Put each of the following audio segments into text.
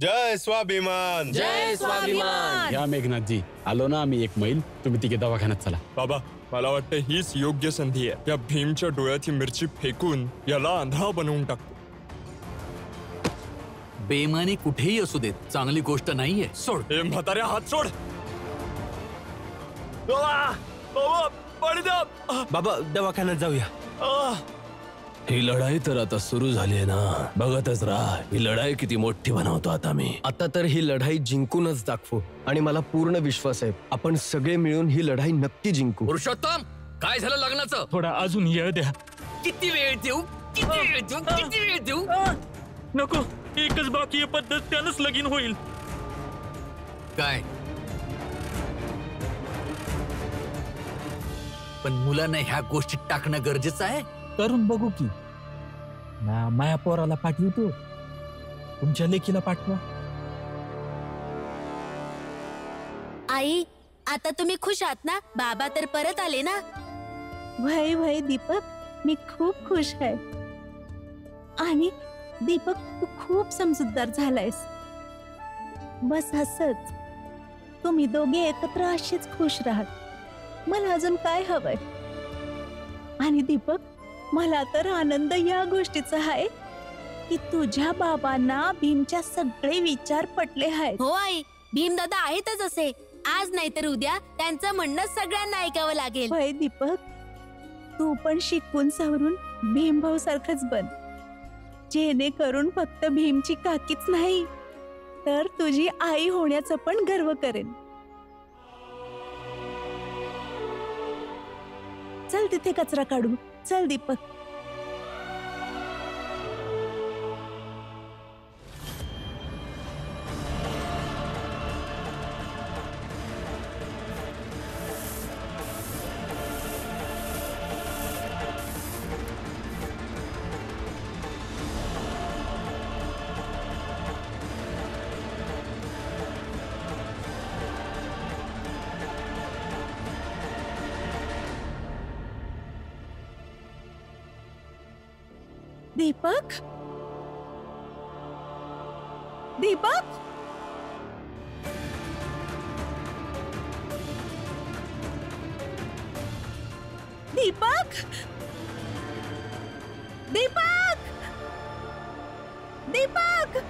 जय स्वाभिमान. जय स्वाभिमान. या मेघनाथजी, आलो ना आम्ही 1 मैल, तुम्ही तिघे दवाखान्यात चला. बाबा मला वाटतं हीच योग्य संधी आहे. या भीमच्या डोळ्यात ही मिरची फेकून याला आंधळा बनवून टाकतो. बेमानी कुठेही असू देत, चांगली गोष्ट नाहीये. सोड. हे म्हाताऱ्या, हात सोड. बाबा पाणी द्या. बाबा दवाखान्यात जाऊया. ही लढाई तर आता सुरू झाली आहे ना. बघतच राहा ही लढाई किती मोठी बनवतो आता मी. आता तर ही लढाई जिंकूनच दाखवू आणि मला पूर्ण विश्वास आहे आपण सगळे मिळून ही लढाई नक्की जिंकू. पुरुषोत्तम, काय झालं लग्नाचं? थोडा अजून येळ द्या. किती वेळ देऊ? किती वेळ देऊ? किती वेळ देऊ? नको, एकच बाकी पद्धत, त्यानंच लगीन होईल. काय पण मुलांना ह्या गोष्टी टाकणं गरजेचं आहे. करून बघू की. माया पोराला पाठवतो, तुमच्या लेकीला पाठवा. आई, आता तुम्ही खुश आहात ना? बाबा तर परत आले ना? वय वय दीपक, मी खूप खुश आहे. आणि दीपक, तू खूप समजूतदार झालायस. बस असंच तुम्ही दोघे एकत्र अशीच खुश राहात. मला अजून काय हवंय? आणि दीपक, मला तर आनंद या गोष्टीचा आहे की तुझ्या बाबांना भीमच्या सगळे विचार पटले आहेत. हो आई, भीमदादा आहेतच असे. आज नाही तर उद्या त्यांचं म्हणणं सगळ्यांना ऐकावं लागेल. वय दीपक, तू पण शिकून सवरून भीमभाऊ सारखंच बन, जेणेकरून फक्त भीमची काकीच नाही तर तुझी आई होण्याचं पण गर्व करेन. चल तिथे कचरा काढू. चल दीपक. दीपक, दीपक, दीपक, दीपक, दीपक.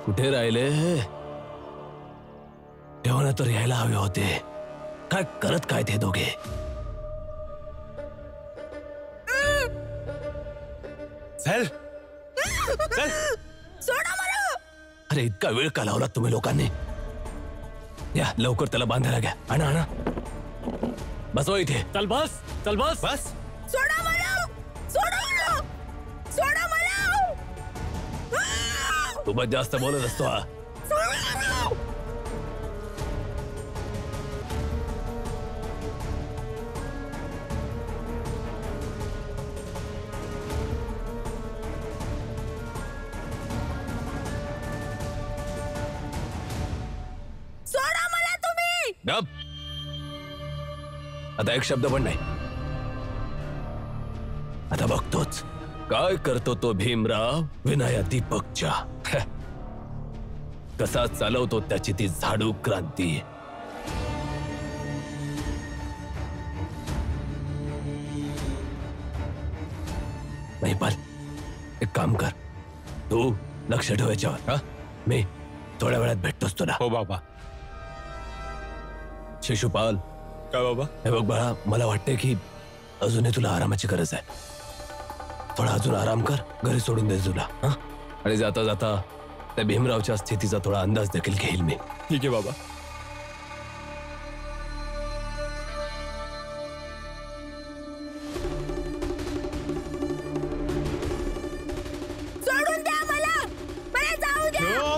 कुठे राहिले? तेव्हा तर यायला हवे होते. काय करत काय ते दोघे? चल चल. सोडा मला. अरे इतका वेळ का लावला तुम्ही लोकांनी? या लवकर त्याला बांधायला घ्या. आणा आणा, बसवा इथे. चल बस, चल बस. बस. सोडा मला. सोडा मला. सोडा मला. तू बस जास्त बोलत असतो हा. सोडा मला तुम्ही. गप. आता एक शब्द पण नाही. आता बघतोच काय करतो तो भीमराव विनाया दीपकच्या. कसा चालवतो त्याची ती झाडू क्रांती. महिपाल, एक काम कर, तू लक्ष ठेव याच्यावर. हा, मी थोड्या वेळात भेटतोच तुला. हो बाबा. शिशुपाल, काय बाबा? हे बघ बाळा, मला वाटतंय की अजूनही तुला आरामाची गरज आहे. थोडा अजून आराम कर, घरी सोडून दे तुला. हा, आणि जाता जाता त्या भीमरावच्या स्थितीचा थोडा अंदाज देखील घेईल मी. ठीक आहे बाबा. सोडून द्या मला. मला जाऊ द्या.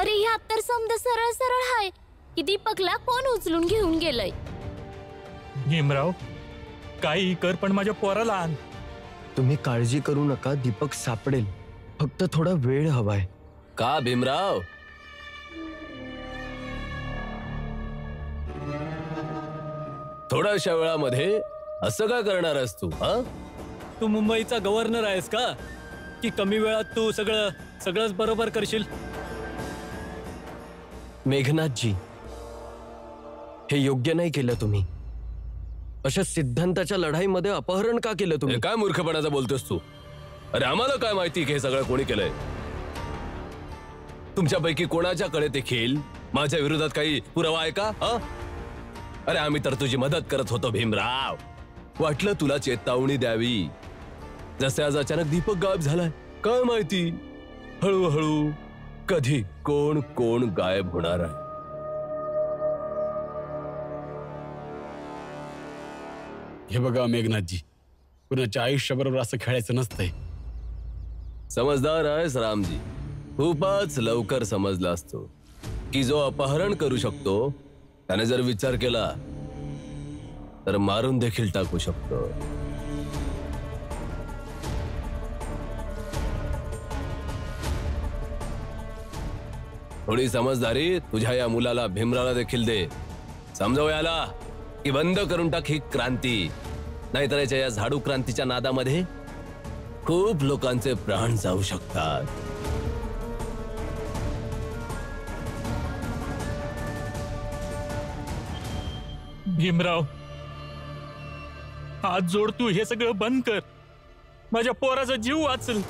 अरे ह्यात तर समजा सरळ सरळ हाय की दीपकला कोण उचलून घेऊन गेलंय. भीमराव, काही कर पण माझ्या पोराला आण. तुम्ही काळजी करू नका, दीपक सापडेल. फक्त थोडा वेळ हवाय. का भीमराव? थोड्याशा वेळामध्ये असं काय करणार आहेस तू? हा, तू मुंबईचा गव्हर्नर आहेस का की कमी वेळात तू सगळंच बरोबर करशील? मेघनाथजी, हे योग्य नाही केलं तुम्ही. अशा सिद्धांताच्या लढाईमध्ये अपहरण का केलं तुम्ही? हे काय मूर्खपणाचं बोलतोस तू? अरे आम्हाला काय माहिती की हे सगळं कोणी केलंय? तुमच्यापैकी कोणाच्याकडे देखील माझ्या विरोधात काही पुरावा आहे का? अरे आम्ही तर तुझी मदत करत होतो भीमराव. वाटलं तुला चेतावणी द्यावी. जसे आज अचानक दीपक गायब झालाय, काय माहिती हळूहळू कधी कोण कोण गायब होणार आहे. हे बघा मेघनाथजी, कुणाच्या आयुष्याबरोबर असं खेळायचं नसतंय. समजदार आहेस रामजी. खूपच लवकर समजला असतो की जो अपहरण करू शकतो त्याने जर विचार केला तर मारून देखील टाकू शकतो. थोडी समजदारी तुझ्या या मुलाला भीमरावला देखील दे. समजाव याला की बंद करून टाक ही क्रांती, नाहीतर याच्या या झाडू क्रांतीच्या नादामध्ये खूप लोकांचे प्राण जाऊ शकतात. भीमराव, हात जोड, तू हे सगळं बंद कर. माझ्या पोराचा जीव वाचल.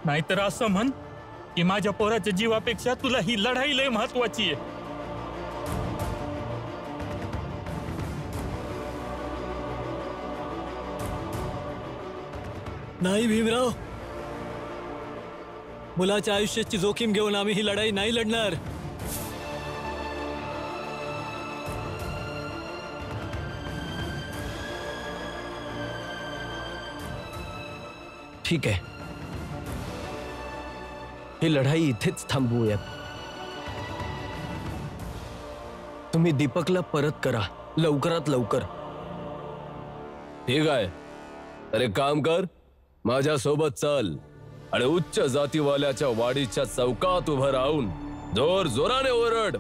नाहीतर असं म्हण की माझ्या पोराच्या जीवापेक्षा तुला ही लढाई लय महत्वाची आहे. नाही भीमराव, मुलाच्या आयुष्याची जोखीम घेऊन आम्ही ही लढाई नाही लढणार. ठीक आहे, ही लढाई इथेच थांबवूयात. तुम्ही दीपकला परत करा, लवकरात लवकर. ठीक आहे, तर एक काम कर, माझ्या सोबत चल आणि उच्च जातीवाल्याच्या वाडीच्या चौकात उभं राहून जोर जोराने ओरड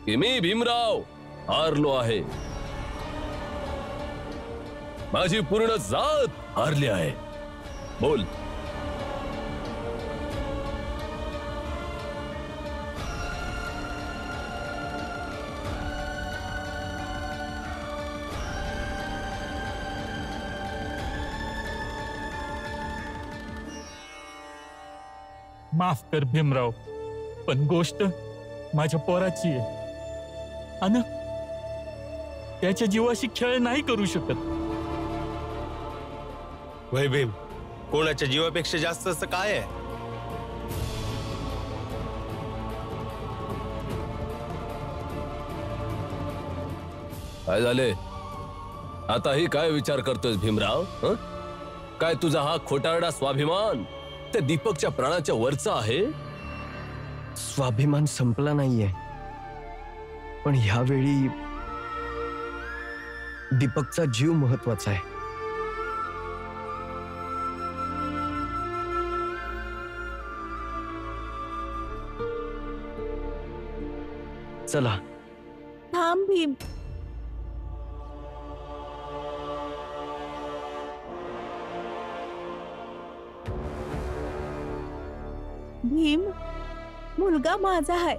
की मी भीमराव हारलो आहे. माझी पूर्ण जात हारली आहे. बोल. माफ कर भीमराव, पण गोष्ट माझ्या पोराची आहे आणि त्याच्या जीवाशी खेळ नाही करू शकत. वय भीम, कोणाच्या जीवापेक्षा जास्त असं काय आहे? काय झाले? आताही काय विचार करतोयस भीमराव? काय तुझा हा खोटारडा स्वाभिमान त्या दीपकच्या प्राणाच्या वरचा आहे? स्वाभिमान संपला नाहीये, पण ह्यावेळी दीपकचा जीव महत्वाचा आहे. चला. थांब भीम. भीम, मुलगा माझा आहे,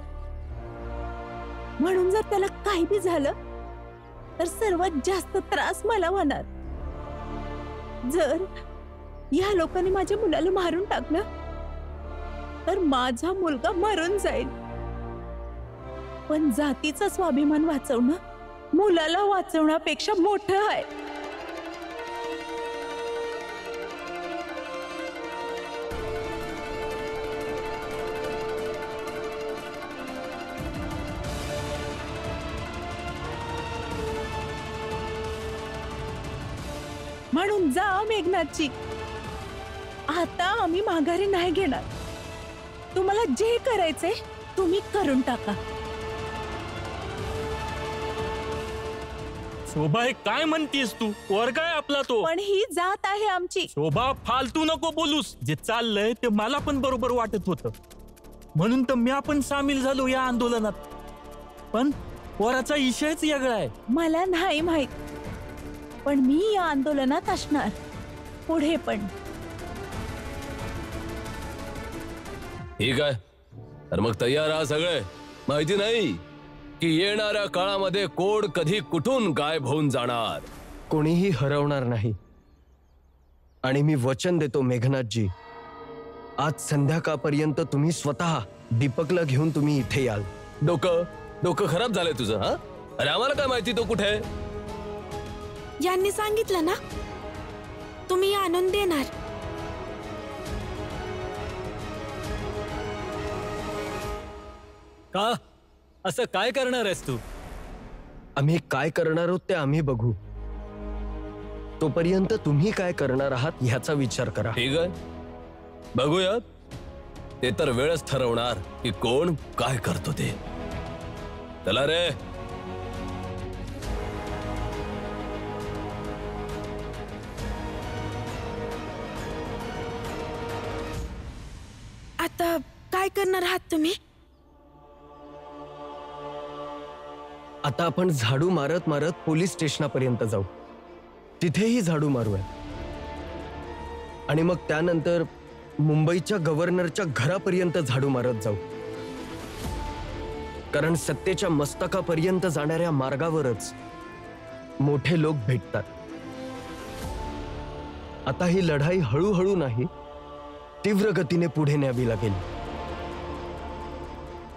म्हणून जर त्याला काही बी झालं तर सर्वात जास्त त्रास मला होणार. जर या लोकांनी माझ्या मुलाला मारून टाकलं तर माझा मुलगा मरून जाईल. पण जातीचा स्वाभिमान वाचवणं मुलाला वाचवण्यापेक्षा मोठं आहे. म्हणून जा मेघनाथजी, आता आम्ही माघारी नाही घेणार. तुम्हाला जे करायचंय तुम्ही करून टाका. शोभा, हे काय म्हणतीस तू? पोरगा आहे आपला तो. पण ही जात आहे आमची. शोभा फालतू नको बोलूस. जे चाललंय ते मला पण बरोबर वाटत होतं, म्हणून तर मी पण सामील झालो या आंदोलनात. पण पोराचा विषयच वेगळा आहे. मला नाही माहित, पण मी या आंदोलनात असणार पुढे पण. ठीक आहे, तर मग तयार आहात सगळे. माहिती नाही की येणाऱ्या काळामध्ये कोण कधी कुठून गायब होऊन जाणार. कोणीही हरवणार नाही. आणि मी वचन देतो मेघनाथजी, आज संध्याकाळपर्यंत तुम्ही स्वतः दीपकला घेऊन तुम्ही इथे याल. डोकं खराब झालंय तुझं? हा, अरे आम्हाला काय माहिती तो कुठे आहे? यांनी सांगितलं ना, तुम्ही आणून देणार. का असं काय करणार आहेस तू? आम्ही काय करणार आहोत ते आम्ही बघू. तोपर्यंत तुम्ही काय करणार आहात ह्याचा विचार करा. ठीक आहे, बघूया. ते तर वेळच ठरवणार की कोण काय करतो ते. चला रे. आता काय करणार आहात तुम्ही? आता आपण झाडू मारत मारत पोलीस स्टेशनापर्यंत जाऊ. तिथेही झाडू मारूया. आणि मग त्यानंतर मुंबईच्या गव्हर्नरच्या घरापर्यंत झाडू मारत जाऊ. कारण सत्तेच्या मस्तकापर्यंत जाणाऱ्या मार्गावरच मोठे लोक भेटतात. आता ही लढाई हळूहळू नाही, तीव्र गतीने पुढे न्यावी लागेल.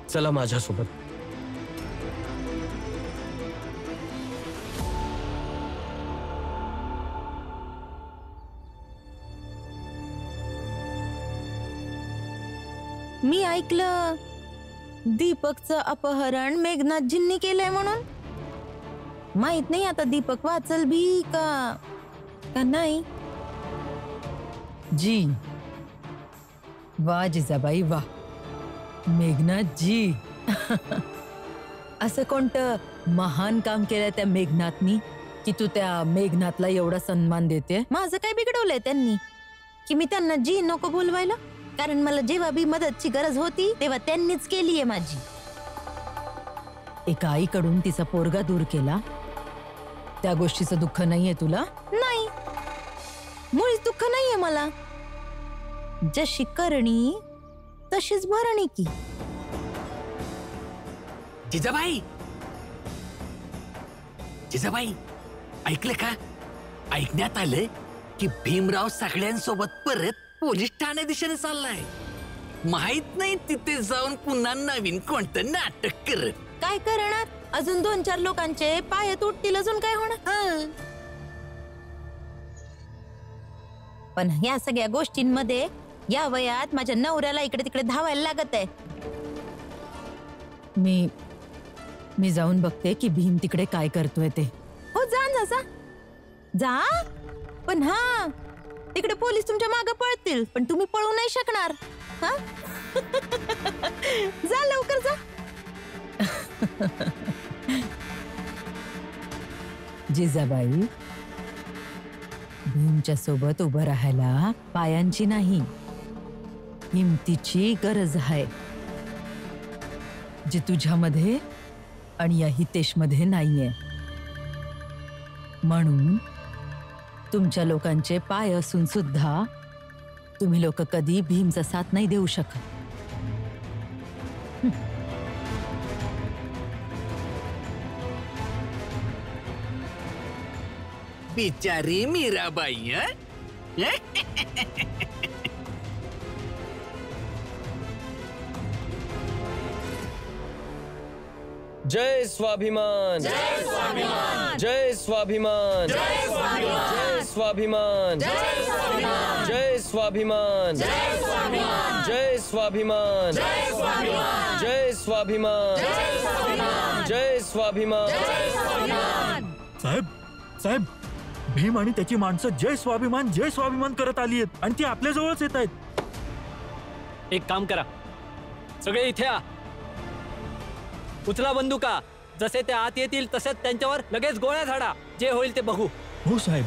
चला माझ्यासोबत. मी ऐकलं दीपकचं अपहरण मेघनाथजींनी केलंय म्हणून. माहित नाही आता दीपक वाचल भी का नाही. जी वा जिजाबाई वा. मेघनाथ जी असं कोणतं महान काम केलंय त्या मेघनाथनी की तू त्या मेघनाथला एवढा सन्मान देते? माझं काय बिघडवलंय त्यांनी की मी त्यांना जी नको बोलवायला? कारण मला जेव्हा बी मदतची गरज होती तेव्हा त्यांनीच केलीये माझी. एका आईकडून तिचा पोरगा दूर केला, त्या गोष्टीचं दुःख नाहीये तुला? नाही, मुळीच दुःख नाहीये मला. जशी करणी तशीच भरणी की. जिजाबाई, जिजाबाई ऐकलं का? ऐकण्यात आलं की भीमराव सगळ्यांसोबत परत पोलीस ठाणे दिशेने चाललाय. माहित नाही तिथे जाऊन पुन्हा नवीन कोणतं नाटक करत. काय करणार? अजून 2-4 लोकांचे पाय तुटतील, अजून काय होणार? पण ह्या सगळ्या गोष्टींमध्ये या वयात माझ्या नवऱ्याला इकडे तिकडे धावायला लागत आहे. मी जाऊन बघते की भीम तिकडे काय करतोय ते. हो जा ना, जा जा. पण हा, तिकडे पोलीस तुमच्या मागे पळतील, पण तुम्ही पळू नाही शकणार. हा जा लवकर जा. जिजाबाई, भीमच्या सोबत उभं राहायला पायांची नाही, हिमतीची गरज आहे, जी तुझ्यामध्ये आणि या हितेशमध्ये नाहीये. म्हणून तुमच्या लोकांचे पाय असून सुद्धा तुम्ही लोक कधी भीमचा साथ नाही देऊ शकत. बिचारी मीराबाई. जय स्वाभिमान, जय स्वाभिमान, जय स्वाभिमान, जय स्वाभिमान, जय स्वाभिमान, जय स्वाभिमान, जय स्वाभिमान, जय स्वाभिमान, जय स्वाभिमान, जय स्वाभिमान, जय स्वाभिमान, जय स्वाभिमान, जय स्वाभिमान. साहेब, भीम आणि त्याची माणसं जय स्वाभिमान करत आली आहेत आणि ती आपल्या जवळच येत आहेत. एक काम करा, सगळे इथे या. उचला बंदुका. जसे ते आत येतील तसेच त्यांच्यावर लगेच गोळ्या झाडा. जे होईल ते बघू. हो साहेब.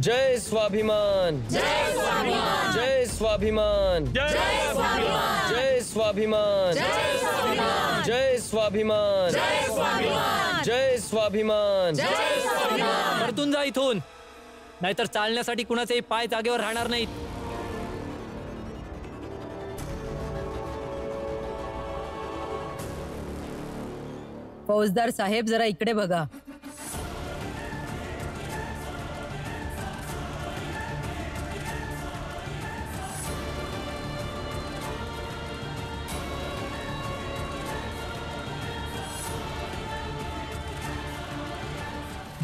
जय स्वाभिमान, जय स्वाभिमान, जय स्वाभिमान, जय स्वाभिमान, जय स्वाभिमान, जय स्वाभिमान, जय स्वाभिमान, जय स्वाभिमान, जय स्वाभिमान. जय स्वाभिमान. परतून जा इथून, नाहीतर चालण्यासाठी कुणाचेही पाय जागेवर राहणार नाहीत. फौजदार साहेब जरा इकडे बघा.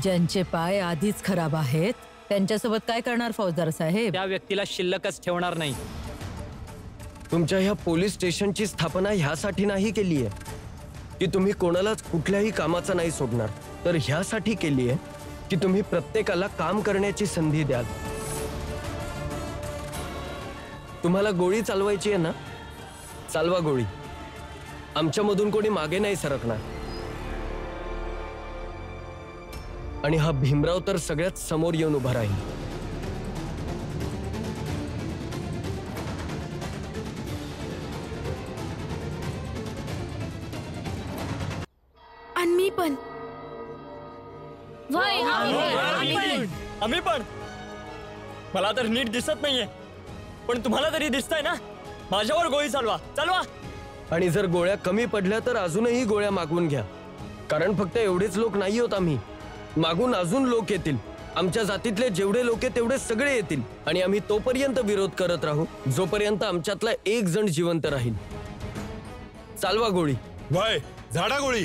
ज्यांचे पाय आधीच खराब आहेत त्यांच्यासोबत काय करणार फौजदार साहेब? त्या व्यक्तीला शिल्लकच ठेवणार नाही. तुमच्या ह्या पोलीस स्टेशनची स्थापना ह्यासाठी नाही केली आहे की तुम्ही कोणालाच कुठल्याही कामाचा नाही सोडणार, तर ह्यासाठी केली आहे की तुम्ही प्रत्येकाला काम करण्याची संधी द्याल. तुम्हाला गोळी चालवायची आहे ना, चालवा गोळी. आमच्यामधून कोणी मागे नाही सरकणार. आणि हा भीमराव तर सगळ्यात समोर येऊन उभा राहील. आणि मी पण. आम्ही पण. मला तर नीट दिसत नाहीये, पण तुम्हाला तरी दिसतंय ना. माझ्यावर गोळी चालवा, चालवा. आणि जर गोळ्या कमी पडल्या तर अजूनही गोळ्या मागवून घ्या, कारण फक्त एवढेच लोक नाही होत आम्ही. मागून अजून लोक येतील. आमच्या जातीतले जेवढे लोक आहेत तेवढे सगळे येतील आणि आम्ही तोपर्यंत विरोध करत राहू जोपर्यंत आमच्यातला एक जण जिवंत राहील. चालवा गोळी. वय झाडा गोळी.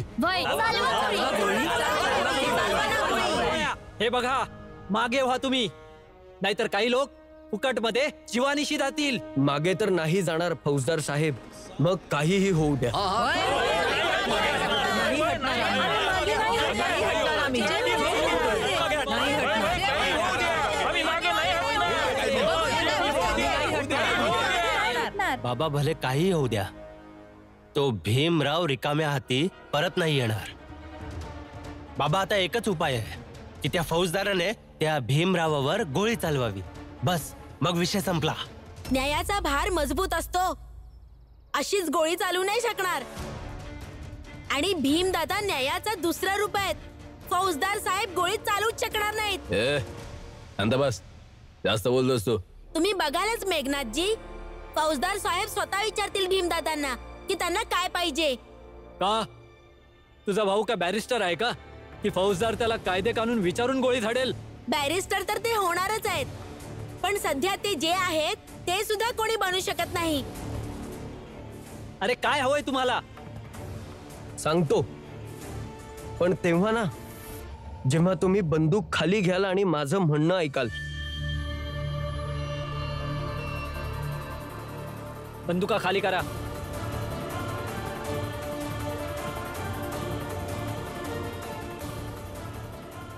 हे बघा, मागे व्हा तुम्ही, नाहीतर काही लोक फुकटमध्ये जीवानिशी जातील. मागे तर नाही जाणार फौजदार साहेब, मग काहीही होऊ द्या. बाबा भले काही होऊ द्या, तो भीमराव रिकाम्या हाती परत नाही येणार. बाबा आता एकच उपाय आहे की त्या फौजदाराने त्या भीमरावावर गोळी चालवावी. बस, मग विषय संपला. न्यायाचा भार मजबूत असतो, अशीच गोळी चालू नाही शकणार. आणि भीमदादा न्यायाचा दुसरा रूप आहेत. फौजदार साहेब गोळी चालूच शकणार नाहीत. शांत बस, जास्त बोलतोस तू. तुम्ही बघालच मेघनाथजी, फौजदार साहेब स्वतः विचारतील भीमदादांना की त्यांना काय पाहिजे. का तुझा भाऊ का बॅरिस्टर आहे का की फौजदार त्याला कायदे कानून विचारून गोळी झाडेल? बॅरिस्टर तर ते होणारच आहेत, पण सध्या ते जे आहेत ते सुद्धा कोणी बनू शकत नाही. अरे काय हवंय तुम्हाला? सांगतो, पण तेव्हा ना जेव्हा तुम्ही बंदूक खाली घ्याल आणि माझं म्हणणं ऐकाल. बंदुका खाली करा.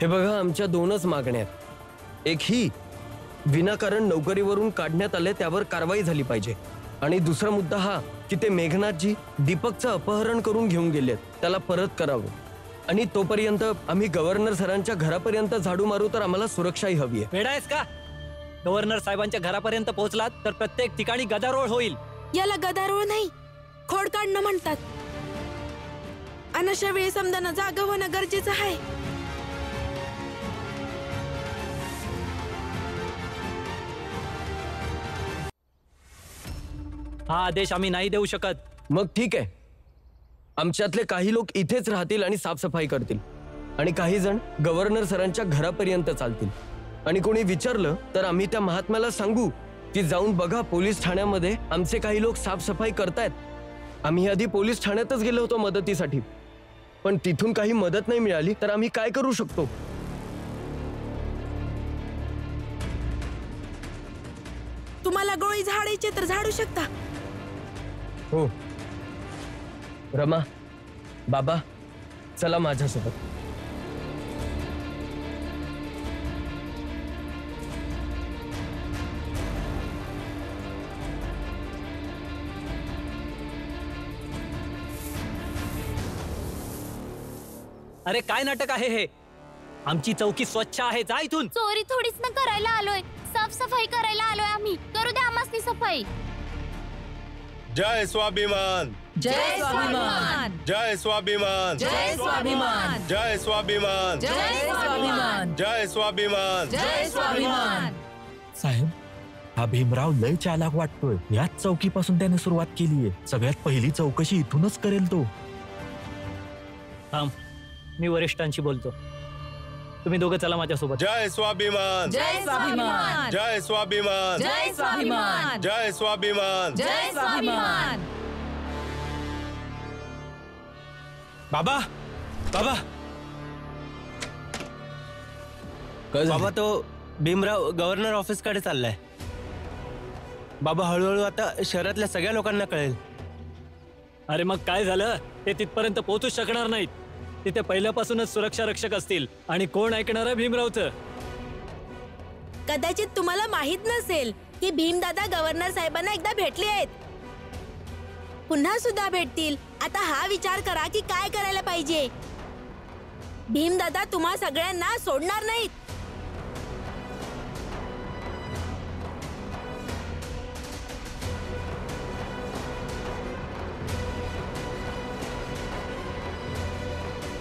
हे बघा, आमच्या दोनच मागण्या आहेत. एक ही, विनाकारण नोकरीवरून काढण्यात आले त्यावर कारवाई झाली पाहिजे. आणि दुसरा मुद्दा हा की ते मेघनाथजी दीपकचं अपहरण करून घेऊन गेलेत, त्याला परत करावं. आणि तोपर्यंत आम्ही गव्हर्नर सरांच्या घरापर्यंत झाडू मारू, तर आम्हाला सुरक्षाही हवी आहे. वेडा आहेस का? गव्हर्नर साहेबांच्या घरापर्यंत पोहोचलात तर प्रत्येक ठिकाणी गदारोळ होईल. याला गदारोळ नाही, खोड काढणं म्हणतात. आणि अशा वेळी समजानं जागा होणं गरजेचं आहे. हा आदेश आम्ही नाही देऊ शकत. मग ठीक आहे, आमच्यातले काही लोक इथेच राहतील आणि साफसफाई करतील, आणि काही जण गव्हर्नर सरांच्या घरापर्यंत चालतील. आणि कोणी विचारलं तर आम्ही त्या महात्म्याला सांगू की जाऊन बघा, पोलीस ठाण्यामध्ये आमचे काही लोक साफसफाई करतायत. आम्ही आधी पोलीस ठाण्यातच गेलो होतो मदतीसाठी, पण तिथून काही मदत नाही मिळाली, तर आम्ही काय करू शकतो? तुम्हाला गोळी झाडायची तर झाडू शकता. हो रमा, बाबा, चला माझ्यासोबत. अरे काय नाटक आहे हे? आमची चौकी स्वच्छ आहे, जा इथून. चोरी थोडीच ना करायला आलोय, साफसफाई करायला आलोय आम्ही. करू द्या आम्हाला सफाई. जय स्वाभिमान, जय स्वाभिमान, जय स्वाभिमान, जय स्वाभिमान, जय स्वाभिमान, जय स्वाभिमान, जय स्वाभिमान. जय स्वाभिमान. साहेब, हा भीमराव लय चालाक वाटतोय. याच चौकीपासून त्याने सुरुवात केलीये. सगळ्यात पहिली चौकशी इथूनच करेल तो. थांब, मी वरिष्ठांशी बोलतो. तुम्ही दोघं चला माझ्यासोबत. जय स्वाभिमान, जय स्वाभिमान, जय स्वाभिमान, जय स्वाभिमान, जय स्वाभिमान. जय स्वाभिमान. बाबा बाबा बाबा, तो भीमराव गव्हर्नर ऑफिसकडे चाललाय. बाबा, हळूहळू आता शहरातल्या सगळ्या लोकांना कळेल. अरे मग काय झालं? ते तिथपर्यंत पोहोचू शकणार नाहीत. तिथे पहिल्यापासूनच सुरक्षा रक्षक असतील. आणि कोण ऐकणार आहे भीमरावचं? कदाचित तुम्हाला माहित नसेल की भीमदादा गव्हर्नर साहेबांना एकदा भेटले आहेत. पुन्हा सुद्धा भेटतील. आता हा विचार करा की काय करायला पाहिजे. भीमदादा तुम्हा सगळ्यांना सोडणार नाहीत.